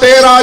13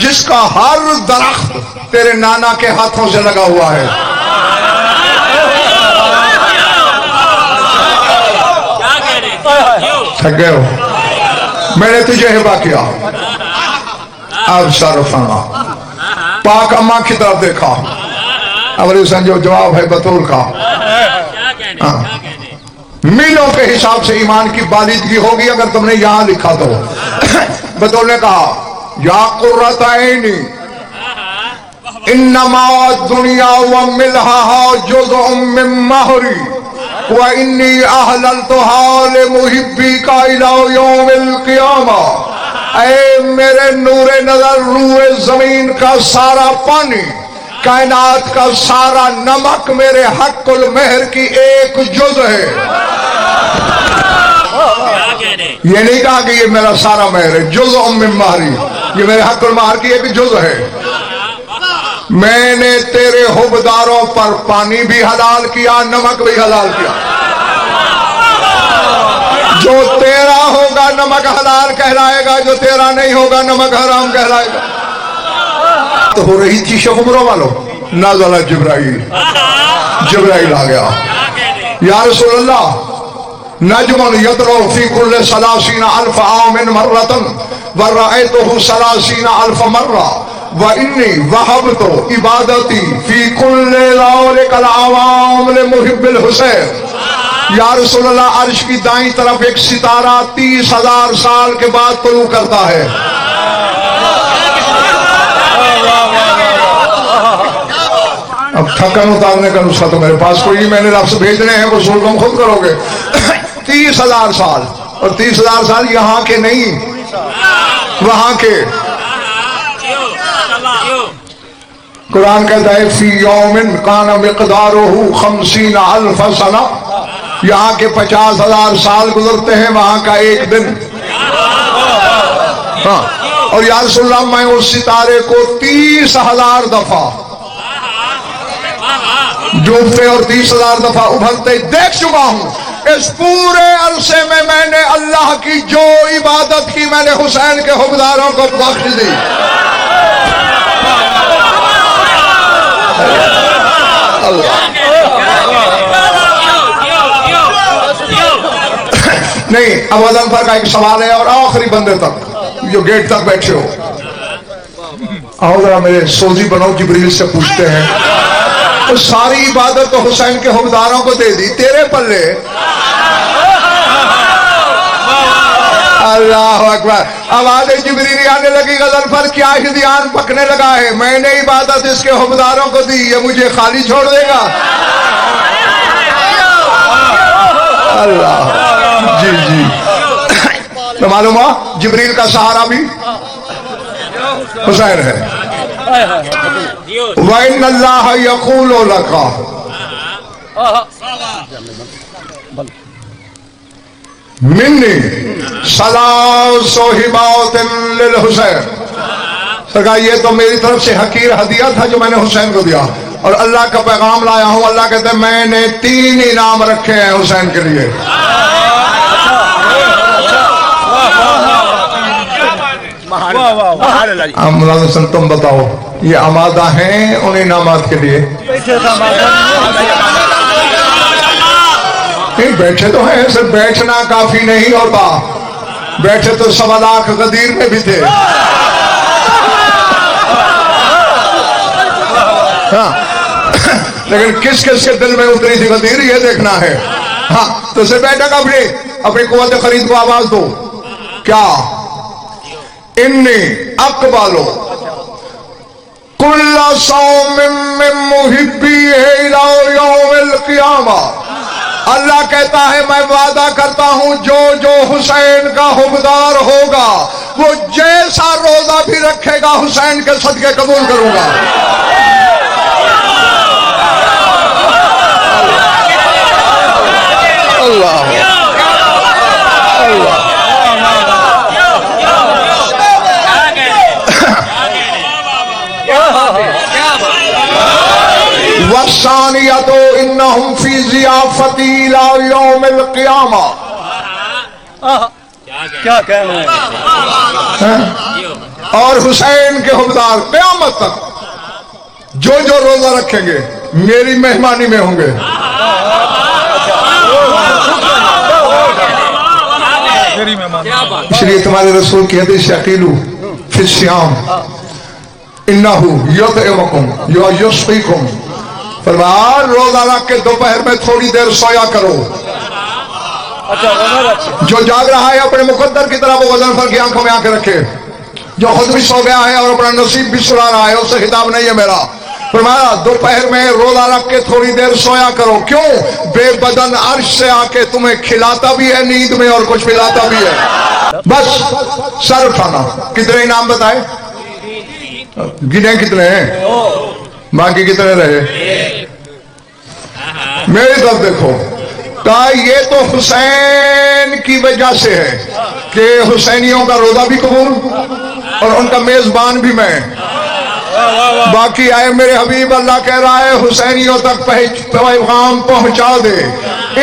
جس کا ہر درخت تیرے نانا کے ہاتھوں سے لگا ہوا ہے. تھک گئے ہو؟ میں نے تجھے ہبہ کیا. اب شارفانہ پاک اماں کی طرف دیکھا. ابو حسین جو جواب ہے بطول کا، میلوں کے حساب سے ایمان کی بالیدگی ہوگی اگر تم نے یہاں لکھا تو. بطول نے کہا یا قرۃ عینی انما الدنیا وملحها جزء من مہری وانی احللتها لمحبیک الی یوم القیامہ. اے میرے نور نظر، روئے زمین کا سارا پانی، کائنات کا سارا نمک میرے حق المہر کی ایک جز ہے. یہ نہیں کہا کہ یہ میرا سارا مہر ہے، جزء من مہری، یہ میرے حق المہر کی ایک جز ہے. میں نے تیرے حبداروں پر پانی بھی حلال کیا، نمک بھی حلال کیا. جو تیرا ہوگا نمک حلال کہلائے گا، جو تیرا نہیں ہوگا نمک حرام کہلائے گا. تو ہو رہی تھی شب عمروں والوں، نازل جبرائیل. جبرائیل آ گیا. یا رسول اللہ نجم یطلع فی کل 30,000 عام مرۃ ورأیتہ 30,000 مرہ وانی وہبت عبادتی فی کل ذلک العوام لمحب الحسین. یا رسول اللہ عرش کی دائیں طرف ایک ستارہ 30,000 سال کے بعد طلوع کرتا ہے. اب تھکن اتارنے کا نسخہ تو میرے پاس کوئی نہیں، میں نے لفظ بھیجنے ہیں، وہ سول تم خود کرو گے. 30,000 سال، اور 30,000 سال یہاں کے نہیں، وہاں کے. قرآن کہتا ہے فی یوم کان مقدارہ 50,000 سنہ، یہاں کے 50,000 سال گزرتے ہیں، وہاں کا ایک دن. ہاں، اور یا رسول اللہ میں اس ستارے کو 30,000 دفعہ ڈوبتے اور 30,000 دفعہ ابھرتے دیکھ چکا ہوں. اس پورے عرصے میں میں نے اللہ کی جو عبادت کی میں نے حسین کے حبداروں کو بخش دی. نہیں، اب ادم پر کا ایک سوال ہے، اور آخری بندے تک جو گیٹ تک بیٹھے ہو، آؤ ذرا میرے سوزی بنو. جبریل سے پوچھتے ہیں تو ساری عبادت تو حسین کے حبداروں کو دے دی، تیرے پلے. اللہ اکبر. آواز جبریلی آنے لگی غزل پر، کیا ہدیان پکنے لگا ہے، میں نے عبادت اس کے حبداروں کو دی، یہ مجھے خالی چھوڑ دے گا. اللہ جی جی. تو معلوم ہوا جبریل کا سہارا بھی حسین ہے. وَإِنَّ اللَّهَ يَقُولُ لَكَ مِنِّي ثَلَاثُ هِبَاتٍ لِلْحُسَيْنِ. سرکار یہ تو میری طرف سے حقیر ہدیہ تھا جو میں نے حسین کو دیا، اور اللہ کا پیغام لایا ہوں. اللہ کہتے ہیں میں نے 3 انعام رکھے ہیں حسین کے لیے. ملازم حسن تم بتاؤ یہ آمادہ ہیں ان انعامات کے لیے؟ نہیں، بیٹھے تو ہیں، صرف بیٹھنا کافی نہیں ہوتا. بیٹھے تو 1.25 لاکھ غدیر میں بھی تھے. ہاں، لیکن کس کس کے دل میں اتری تھی غدیر یہ دیکھنا ہے. ہاں، تو اسے بیٹھا کا اپنی قوت خرید کو آواز دو. کیا؟ انی اقبالو کل صوم من محبی الی یوم القیامہ. اللہ کہتا ہے میں وعدہ کرتا ہوں جو جو حسین کا حبدار ہوگا وہ جیسا روزہ بھی رکھے گا حسین کے صدقے قبول کروں گا. اللہ اللہ. وَالثَّانِيَةُ إِنَّهُمْ فِي ضِيَافَتِي إِلَى يَوْمِ الْقِيَامَةِ. کیا کہنا ہے؟ اور حسین کے حبدار قیامت تک جو جو روزہ رکھیں گے میری مہمانی میں ہوں گے. اس لیے تمہارے رسول کی حدیث عقیلو فی الصیام انہو یطعمکم یسقیکم، فرمایا روزہ رکھ کے دوپہر میں تھوڑی دیر سویا کرو. جو جاگ رہا ہے اپنے مقدر کی طرح وہ غضنفر کی آنکھوں میں آنکھیں رکھے. جو خود بھی سو گیا ہے اور اپنا نصیب بھی سنا رہا ہے اس سے خطاب نہیں ہے میرا. فرمایا دوپہر میں روزہ رکھ کے تھوڑی دیر سویا کرو. کیوں؟ بے بدن عرش سے آ کے تمہیں کھلاتا بھی ہے نیند میں اور کچھ پلاتا بھی ہے. بس سر اٹھانا. کتنے انعام بتائے؟ گنے کتنے ہیں؟ باقی کتنے رہے؟ میری طرف دیکھو. کہا یہ تو حسین کی وجہ سے ہے کہ حسینیوں کا روزہ بھی قبول اور ان کا میزبان بھی میں. باقی آئے میرے حبیب اللہ کہہ رہا ہے حسینیوں تک پیغام پہنچا دے.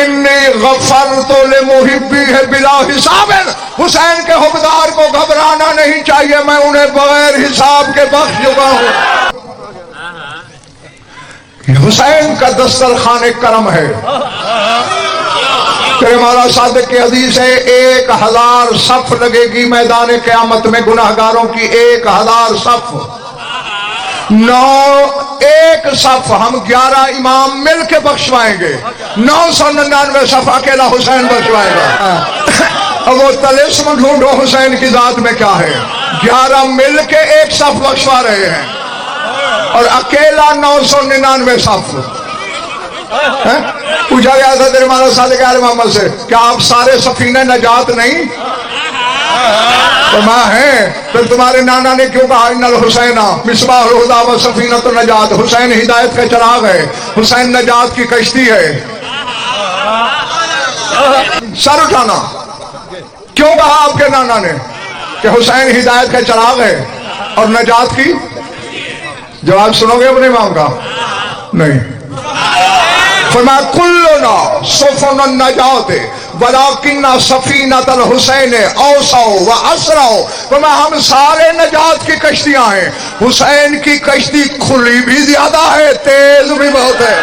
انی غفرت لمحبی ہے بلا حساب. حسین کے حبدار کو گھبرانا نہیں چاہیے، میں انہیں بغیر حساب کے بخش چکا ہوں. حسین کا دسترخوان کرم ہے. تیرے مولا صادق کی حدیث ہے 1000 صف لگے گی میدان قیامت میں گناہگاروں کی. 1000 صف. 1 صف ہم 11 امام مل کے بخشوائیں گے. 999 صف اکیلا حسین بخشوائے گا. اب وہ طلسم ڈھونڈو حسین کی ذات میں کیا ہے. 11 مل کے 1 صف بخشوا رہے ہیں اور اکیلا 999 صف. پوچھا گیا تھا تیرے مولا صادق آل محمد سے کیا آپ سارے سفینہ نجات نہیں؟ فرمایا ہیں. پھر تمہارے نانا نے کیوں کہا ان الحسین مصباح الہدی و سفینۃ النجات. حسین ہدایت کا چراغ ہے، حسین نجات کی کشتی ہے. سر اٹھانا. کیوں کہا آپ کے نانا نے کہ حسین ہدایت کا چراغ ہے اور نجات کی؟ جواب سنو گے اپنے امام کا؟ نہیں. فرمایا کلنا سفن النجات ولکن سفینۃ الحسین اوسع و اسرع. فرمایا ہم سارے نجات کی کشتیاں ہیں، حسین کی کشتی کھلی بھی زیادہ ہے، تیز بھی بہت ہے.